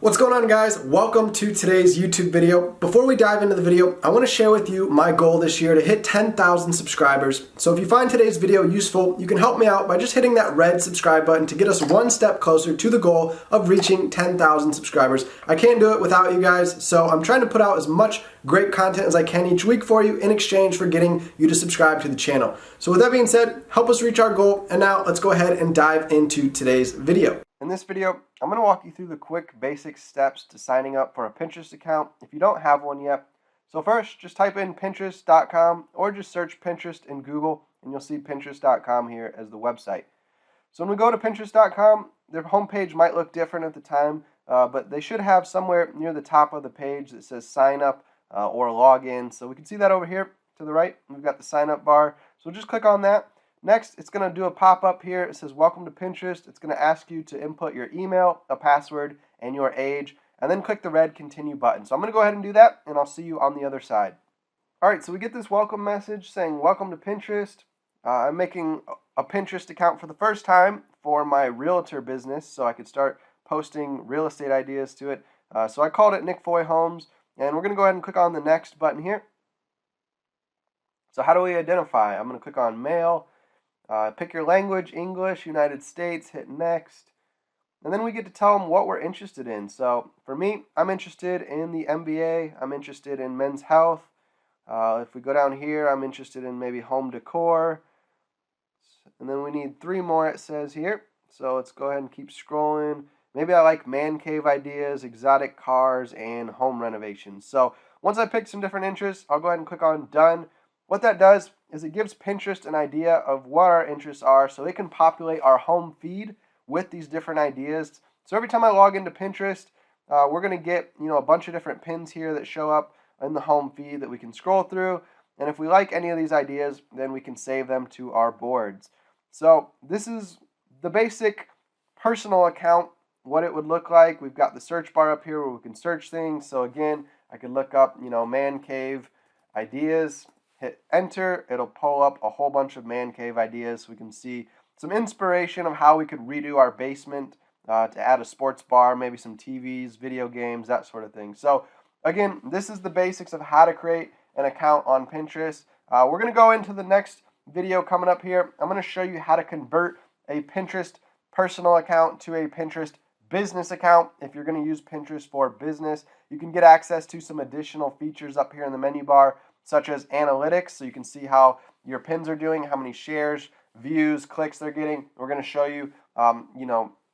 What's going on, guys? Welcome to today's YouTube video. Before we dive into the video, I want to share with you my goal this year to hit 10,000 subscribers. So if you find today's video useful, you can help me out by just hitting that red subscribe button to get us one step closer to the goal of reaching 10,000 subscribers. I can't do it without you guys, so I'm trying to put out as much great content as I can each week for you in exchange for getting you to subscribe to the channel. So with that being said, help us reach our goal, and now let's go ahead and dive into today's video. In this video, I'm going to walk you through the quick basic steps to signing up for a Pinterest account if you don't have one yet. So first, just type in Pinterest.com or just search Pinterest in Google and you'll see Pinterest.com here as the website. So when we go to Pinterest.com, their homepage might look different at the time, but they should have somewhere near the top of the page that says sign up or log in. So we can see that over here to the right. We've got the sign up bar. So just click on that. Next, it's going to do a pop-up here. It says, welcome to Pinterest. It's going to ask you to input your email, a password, and your age, and then click the red continue button. So I'm going to go ahead and do that, and I'll see you on the other side. All right, so we get this welcome message saying, welcome to Pinterest. I'm making a Pinterest account for the first time for my realtor business, so I could start posting real estate ideas to it. So I called it Nick Foy Homes, and we're going to go ahead and click on the next button here. So how do we identify? I'm going to click on mail. Pick your language, English, United States, hit next. And then we get to tell them what we're interested in. So for me, I'm interested in the MBA. I'm interested in men's health. If we go down here, I'm interested in maybe home decor. And then we need 3 more, it says here. So let's go ahead and keep scrolling. Maybe I like man cave ideas, exotic cars, and home renovations. So once I pick some different interests, I'll go ahead and click on done. What that does is it gives Pinterest an idea of what our interests are so they can populate our home feed with these different ideas. So every time I log into Pinterest, we're going to get a bunch of different pins here that show up in the home feed that we can scroll through. And if we like any of these ideas, then we can save them to our boards. So this is the basic personal account, what it would look like. We've got the search bar up here where we can search things. So again, I could look up, man cave ideas. Hit enter, it'll pull up a whole bunch of man cave ideas so we can see some inspiration of how we could redo our basement to add a sports bar, maybe some TVs, video games, that sort of thing. So again, this is the basics of how to create an account on Pinterest. We're going to go into the next video coming up here. I'm going to show you how to convert a Pinterest personal account to a Pinterest business account. If you're going to use Pinterest for business, you can get access to some additional features up here in the menu bar, such as analytics, so you can see how your pins are doing, how many shares, views, clicks they're getting. We're going to show you,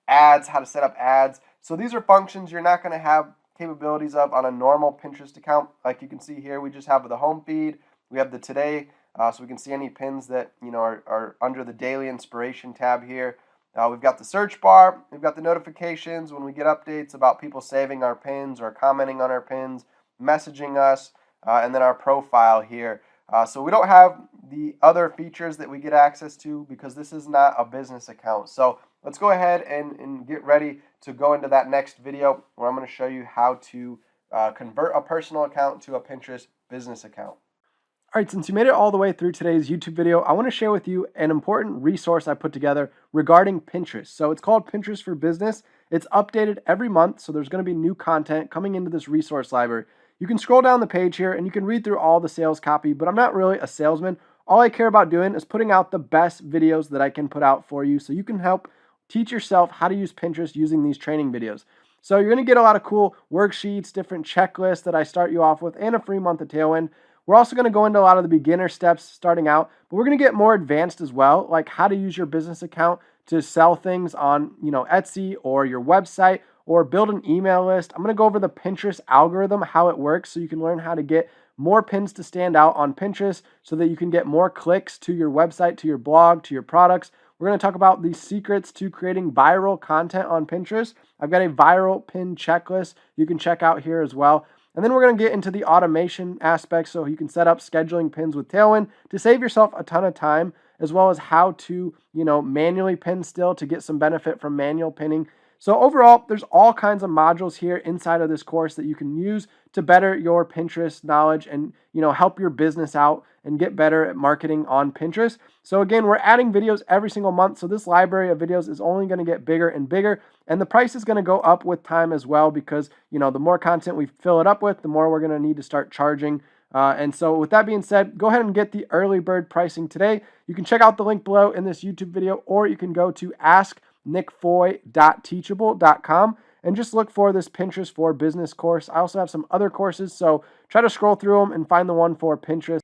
ads, how to set up ads. So these are functions you're not going to have capabilities of on a normal Pinterest account. Like you can see here, we just have the home feed. We have the today, so we can see any pins that are under the daily inspiration tab here. We've got the search bar. We've got the notifications when we get updates about people saving our pins or commenting on our pins, messaging us. And then our profile here. So we don't have the other features that we get access to because this is not a business account. So let's go ahead and get ready to go into that next video where I'm going to show you how to convert a personal account to a Pinterest business account. All right, since you made it all the way through today's YouTube video, I want to share with you an important resource I put together regarding Pinterest. So it's called Pinterest for Business. It's updated every month, so there's going to be new content coming into this resource library. You can scroll down the page here and you can read through all the sales copy, but I'm not really a salesman. All I care about doing is putting out the best videos that I can put out for you so you can help teach yourself how to use Pinterest using these training videos. So you're going to get a lot of cool worksheets, different checklists that I start you off with, and a free month of Tailwind. We're also going to go into a lot of the beginner steps starting out, but we're going to get more advanced as well, like how to use your business account to sell things on, Etsy or your website, or build an email list. I'm going to go over the Pinterest algorithm, how it works, so you can learn how to get more pins to stand out on Pinterest so that you can get more clicks to your website, to your blog, to your products. We're going to talk about the secrets to creating viral content on Pinterest. I've got a viral pin checklist you can check out here as well. And then we're going to get into the automation aspect so you can set up scheduling pins with Tailwind to save yourself a ton of time, as well as how to, manually pin still to get some benefit from manual pinning. So overall, there's all kinds of modules here inside of this course that you can use to better your Pinterest knowledge and, help your business out and get better at marketing on Pinterest. So again, we're adding videos every single month. So this library of videos is only going to get bigger and bigger, and the price is going to go up with time as well because, the more content we fill it up with, the more we're going to need to start charging. And so with that being said, go ahead and get the early bird pricing today. You can check out the link below in this YouTube video, or you can go to asknickfoy.teachable.com and just look for this Pinterest for Business course. I also have some other courses, so try to scroll through them and find the one for Pinterest.